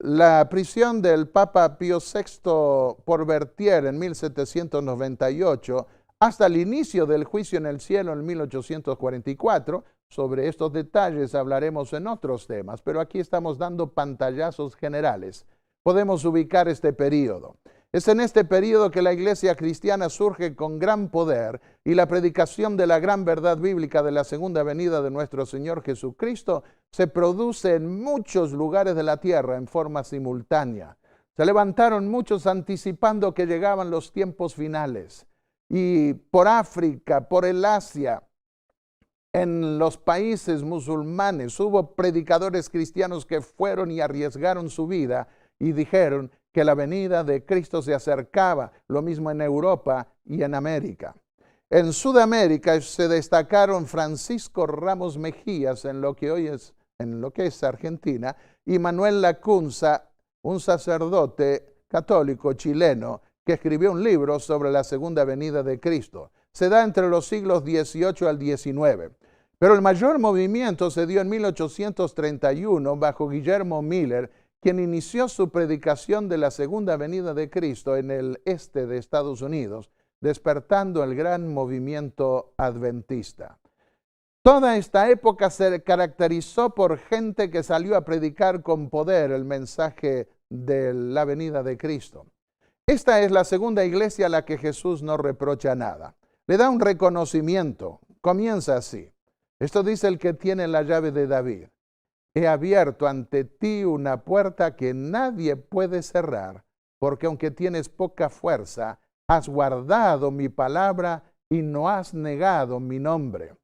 la prisión del Papa Pío VI por Berthier en 1798 hasta el inicio del juicio en el cielo en 1844, sobre estos detalles hablaremos en otros temas, pero aquí estamos dando pantallazos generales. Podemos ubicar este período. Es en este período que la iglesia cristiana surge con gran poder y la predicación de la gran verdad bíblica de la segunda venida de nuestro Señor Jesucristo se produce en muchos lugares de la tierra en forma simultánea. Se levantaron muchos anticipando que llegaban los tiempos finales. Y por África, por el Asia, en los países musulmanes, hubo predicadores cristianos que fueron y arriesgaron su vida y dijeron que la venida de Cristo se acercaba, lo mismo en Europa y en América. En Sudamérica se destacaron Francisco Ramos Mejías en lo que es Argentina, y Manuel Lacunza, un sacerdote católico chileno que escribió un libro sobre la segunda venida de Cristo. Se da entre los siglos XVIII al XIX. Pero el mayor movimiento se dio en 1831 bajo Guillermo Miller, quien inició su predicación de la segunda venida de Cristo en el este de Estados Unidos, despertando el gran movimiento adventista. Toda esta época se caracterizó por gente que salió a predicar con poder el mensaje de la venida de Cristo. Esta es la segunda iglesia a la que Jesús no reprocha nada. Le da un reconocimiento. Comienza así. Esto dice el que tiene la llave de David. He abierto ante ti una puerta que nadie puede cerrar, porque aunque tienes poca fuerza, has guardado mi palabra y no has negado mi nombre.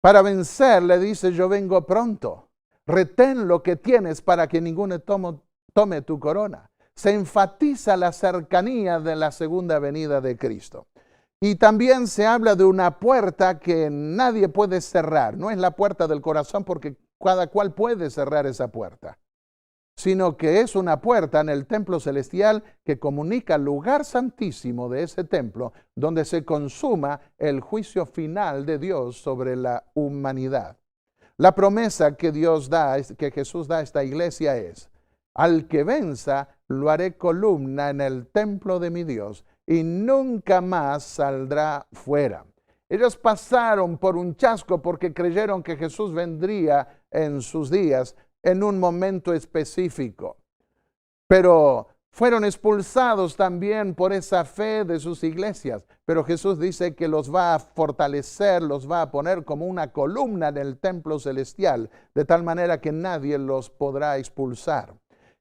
Para vencer, le dice, yo vengo pronto. Retén lo que tienes para que ninguno tome tu corona. Se enfatiza la cercanía de la segunda venida de Cristo. Y también se habla de una puerta que nadie puede cerrar. No es la puerta del corazón porque cada cual puede cerrar esa puerta, sino que es una puerta en el templo celestial que comunica el lugar santísimo de ese templo, donde se consuma el juicio final de Dios sobre la humanidad. La promesa que Jesús da a esta iglesia es: al que venza, lo haré columna en el templo de mi Dios y nunca más saldrá fuera. Ellos pasaron por un chasco porque creyeron que Jesús vendría en sus días en un momento específico. Pero fueron expulsados también por esa fe de sus iglesias. Pero Jesús dice que los va a fortalecer, los va a poner como una columna en el templo celestial, de tal manera que nadie los podrá expulsar.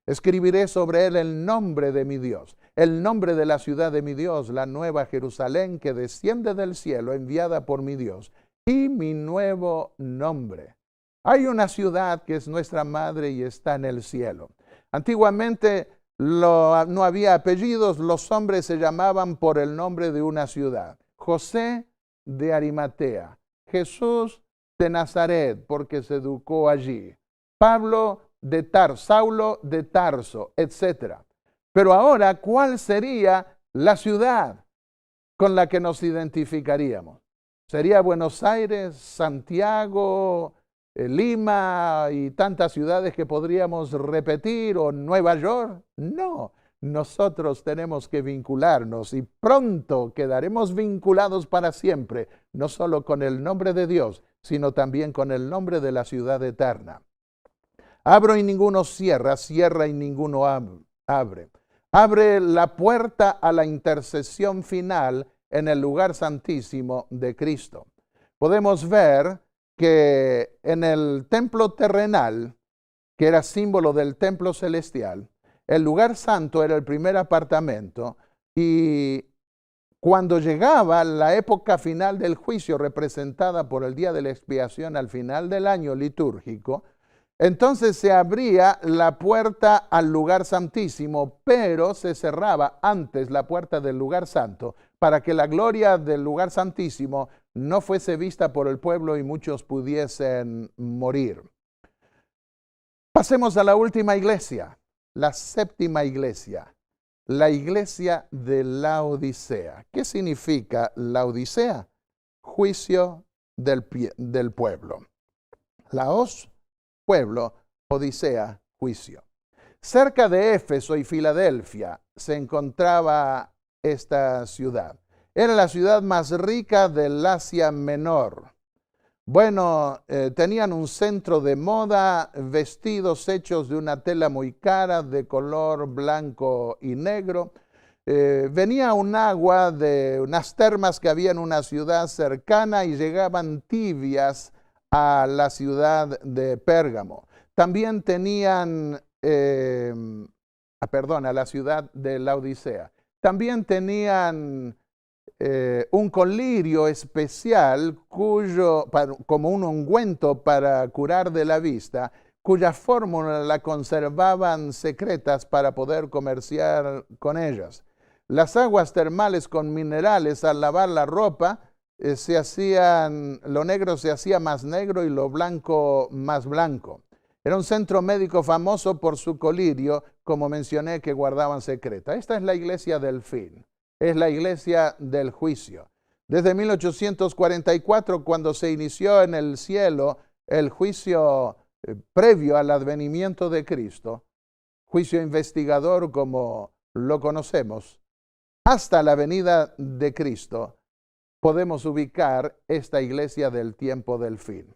Escribiré sobre él el nombre de mi Dios, el nombre de la ciudad de mi Dios, la nueva Jerusalén que desciende del cielo, enviada por mi Dios, y mi nuevo nombre. Hay una ciudad que es nuestra madre y está en el cielo. Antiguamente no había apellidos, los hombres se llamaban por el nombre de una ciudad. José de Arimatea, Jesús de Nazaret, porque se educó allí, Pablo de Tarso, Saulo de Tarso, etc. Pero ahora, ¿cuál sería la ciudad con la que nos identificaríamos? ¿Sería Buenos Aires, Santiago, Lima y tantas ciudades que podríamos repetir, o Nueva York? No, nosotros tenemos que vincularnos y pronto quedaremos vinculados para siempre, no solo con el nombre de Dios, sino también con el nombre de la ciudad eterna. Abro y ninguno cierra, cierra y ninguno abre. Abre la puerta a la intercesión final en el lugar santísimo de Cristo. Podemos ver que en el templo terrenal, que era símbolo del templo celestial, el lugar santo era el primer apartamento, y cuando llegaba la época final del juicio, representada por el día de la expiación al final del año litúrgico, entonces se abría la puerta al lugar santísimo, pero se cerraba antes la puerta del lugar santo para que la gloria del lugar santísimo no fuese vista por el pueblo y muchos pudiesen morir. Pasemos a la última iglesia, la séptima iglesia, la iglesia de Laodicea. ¿Qué significa Laodicea? Juicio del pueblo. Laos, pueblo, Odisea, juicio. Cerca de Éfeso y Filadelfia se encontraba esta ciudad. Era la ciudad más rica del Asia Menor. Bueno, tenían un centro de moda, vestidos hechos de una tela muy cara, de color blanco y negro. Venía un agua de unas termas que había en una ciudad cercana y llegaban tibias a la ciudad de Pérgamo. También tenían, a la ciudad de Laodicea. También tenían un colirio especial como un ungüento para curar de la vista, cuya fórmula la conservaban secretas para poder comerciar con ellas. Las aguas termales con minerales al lavar la ropa lo negro se hacía más negro y lo blanco más blanco. Era un centro médico famoso por su colirio, como mencioné, que guardaban secreta. Esta es la iglesia del fin. Es la iglesia del juicio. Desde 1844, cuando se inició en el cielo el juicio previo al advenimiento de Cristo, juicio investigador como lo conocemos, hasta la venida de Cristo, podemos ubicar esta iglesia del tiempo del fin.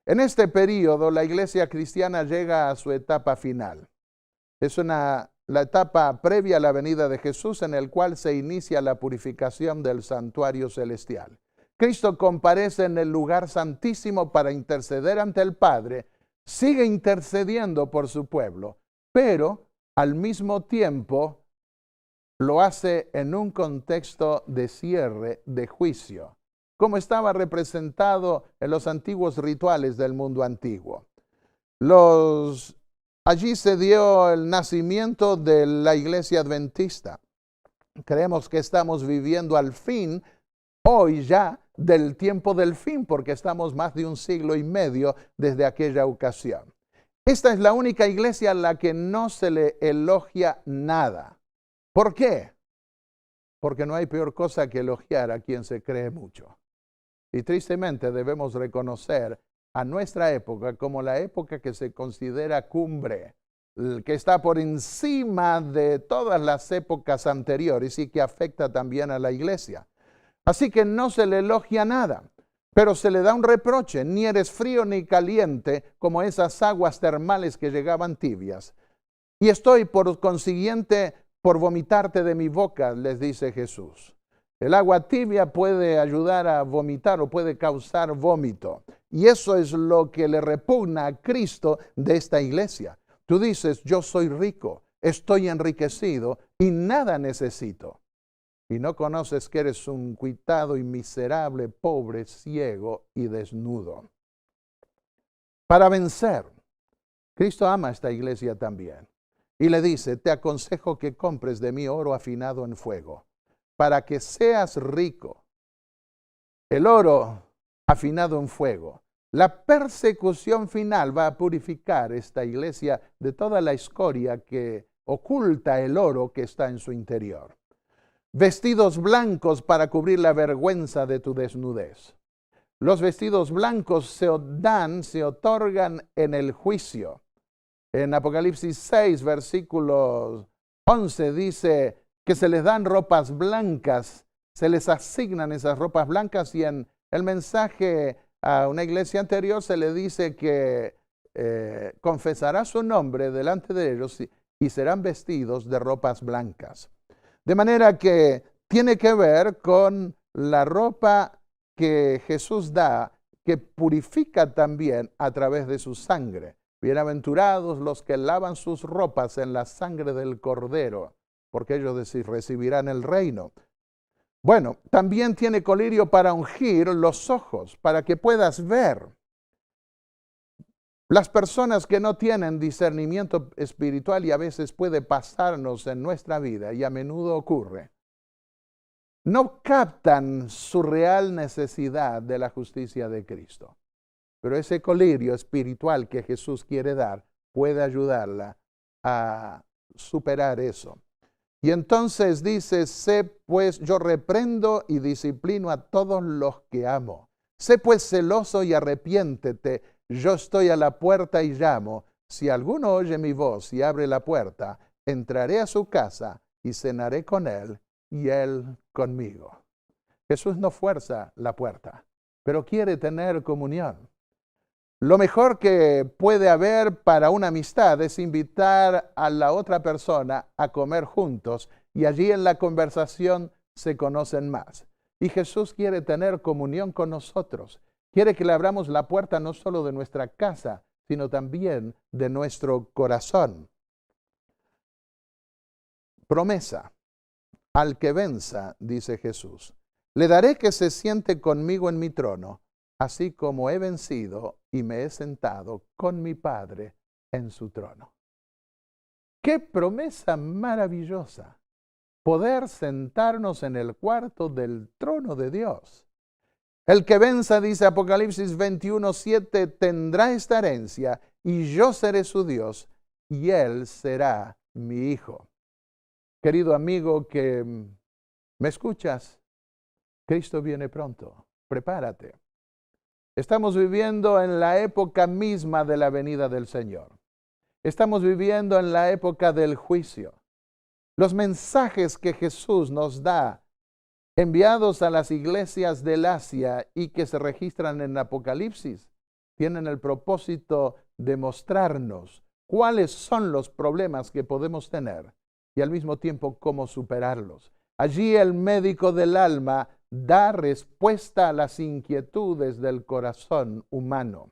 En este periodo, la iglesia cristiana llega a su etapa final. Es la etapa previa a la venida de Jesús, en el cual se inicia la purificación del santuario celestial. Cristo comparece en el lugar santísimo para interceder ante el Padre, sigue intercediendo por su pueblo, pero al mismo tiempo lo hace en un contexto de cierre, de juicio, como estaba representado en los antiguos rituales del mundo antiguo. Allí se dio el nacimiento de la iglesia adventista. Creemos que estamos viviendo al fin, hoy ya, del tiempo del fin, porque estamos más de un siglo y medio desde aquella ocasión. Esta es la única iglesia a la que no se le elogia nada. ¿Por qué? Porque no hay peor cosa que elogiar a quien se cree mucho. Y tristemente debemos reconocer a nuestra época como la época que se considera cumbre, que está por encima de todas las épocas anteriores y que afecta también a la iglesia. Así que no se le elogia nada, pero se le da un reproche: ni eres frío ni caliente como esas aguas termales que llegaban tibias. Y estoy por consiguiente por vomitarte de mi boca, les dice Jesús. El agua tibia puede ayudar a vomitar o puede causar vómito. Y eso es lo que le repugna a Cristo de esta iglesia. Tú dices: yo soy rico, estoy enriquecido y nada necesito. Y no conoces que eres un cuitado y miserable, pobre, ciego y desnudo. Para vencer, Cristo ama a esta iglesia también. Y le dice: te aconsejo que compres de mí oro afinado en fuego, para que seas rico. El oro afinado en fuego. La persecución final va a purificar esta iglesia de toda la escoria que oculta el oro que está en su interior. Vestidos blancos para cubrir la vergüenza de tu desnudez. Los vestidos blancos se otorgan en el juicio. En Apocalipsis 6, versículo 11, dice que se les dan ropas blancas, se les asignan esas ropas blancas, y en el mensaje a una iglesia anterior se le dice que confesará su nombre delante de ellos y serán vestidos de ropas blancas. De manera que tiene que ver con la ropa que Jesús da, que purifica también a través de su sangre. Bienaventurados los que lavan sus ropas en la sangre del Cordero, porque ellos recibirán el reino. Bueno, también tiene colirio para ungir los ojos, para que puedas ver. Las personas que no tienen discernimiento espiritual, y a veces puede pasarnos en nuestra vida, y a menudo ocurre, no captan su real necesidad de la justicia de Cristo. Pero ese colirio espiritual que Jesús quiere dar puede ayudarla a superar eso. Y entonces dice, sé pues, yo reprendo y disciplino a todos los que amo. Sé pues celoso y arrepiéntete. Yo estoy a la puerta y llamo. Si alguno oye mi voz y abre la puerta, entraré a su casa y cenaré con él y él conmigo. Jesús no fuerza la puerta, pero quiere tener comunión. Lo mejor que puede haber para una amistad es invitar a la otra persona a comer juntos y allí en la conversación se conocen más. Y Jesús quiere tener comunión con nosotros. Quiere que le abramos la puerta no solo de nuestra casa, sino también de nuestro corazón. Promesa. Al que venza, dice Jesús, le daré que se siente conmigo en mi trono, así como he vencido y me he sentado con mi Padre en su trono. ¡Qué promesa maravillosa! Poder sentarnos en el cuarto del trono de Dios. El que venza, dice Apocalipsis 21:7, tendrá esta herencia y yo seré su Dios y él será mi hijo. Querido amigo que me escuchas, Cristo viene pronto. Prepárate. Estamos viviendo en la época misma de la venida del Señor. Estamos viviendo en la época del juicio. Los mensajes que Jesús nos da, enviados a las iglesias del Asia y que se registran en Apocalipsis, tienen el propósito de mostrarnos cuáles son los problemas que podemos tener y al mismo tiempo cómo superarlos. Allí el médico del alma da respuesta a las inquietudes del corazón humano.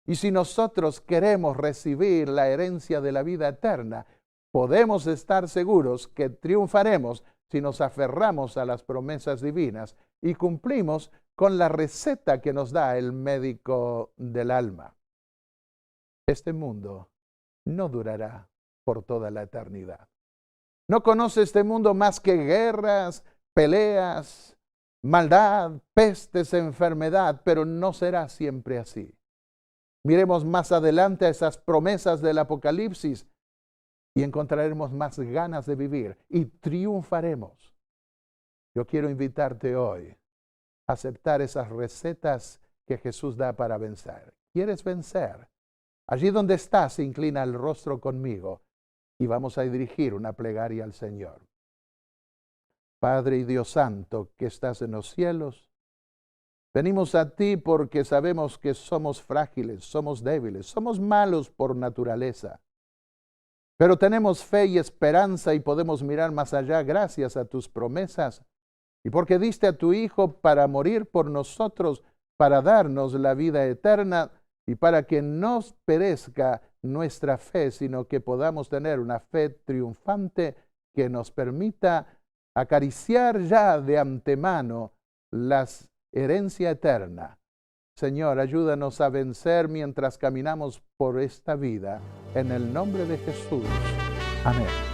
Y si nosotros queremos recibir la herencia de la vida eterna, podemos estar seguros que triunfaremos si nos aferramos a las promesas divinas y cumplimos con la receta que nos da el médico del alma. Este mundo no durará por toda la eternidad. No conoce este mundo más que guerras, peleas, maldad, pestes, enfermedad, pero no será siempre así. Miremos más adelante a esas promesas del Apocalipsis y encontraremos más ganas de vivir y triunfaremos. Yo quiero invitarte hoy a aceptar esas recetas que Jesús da para vencer. ¿Quieres vencer? Allí donde estás, inclina el rostro conmigo y vamos a dirigir una plegaria al Señor. Padre y Dios Santo, que estás en los cielos, venimos a ti porque sabemos que somos frágiles, somos débiles, somos malos por naturaleza. Pero tenemos fe y esperanza y podemos mirar más allá gracias a tus promesas y porque diste a tu Hijo para morir por nosotros, para darnos la vida eterna y para que no perezca nuestra fe, sino que podamos tener una fe triunfante que nos permita acariciar ya de antemano la herencia eterna. Señor, ayúdanos a vencer mientras caminamos por esta vida. En el nombre de Jesús. Amén.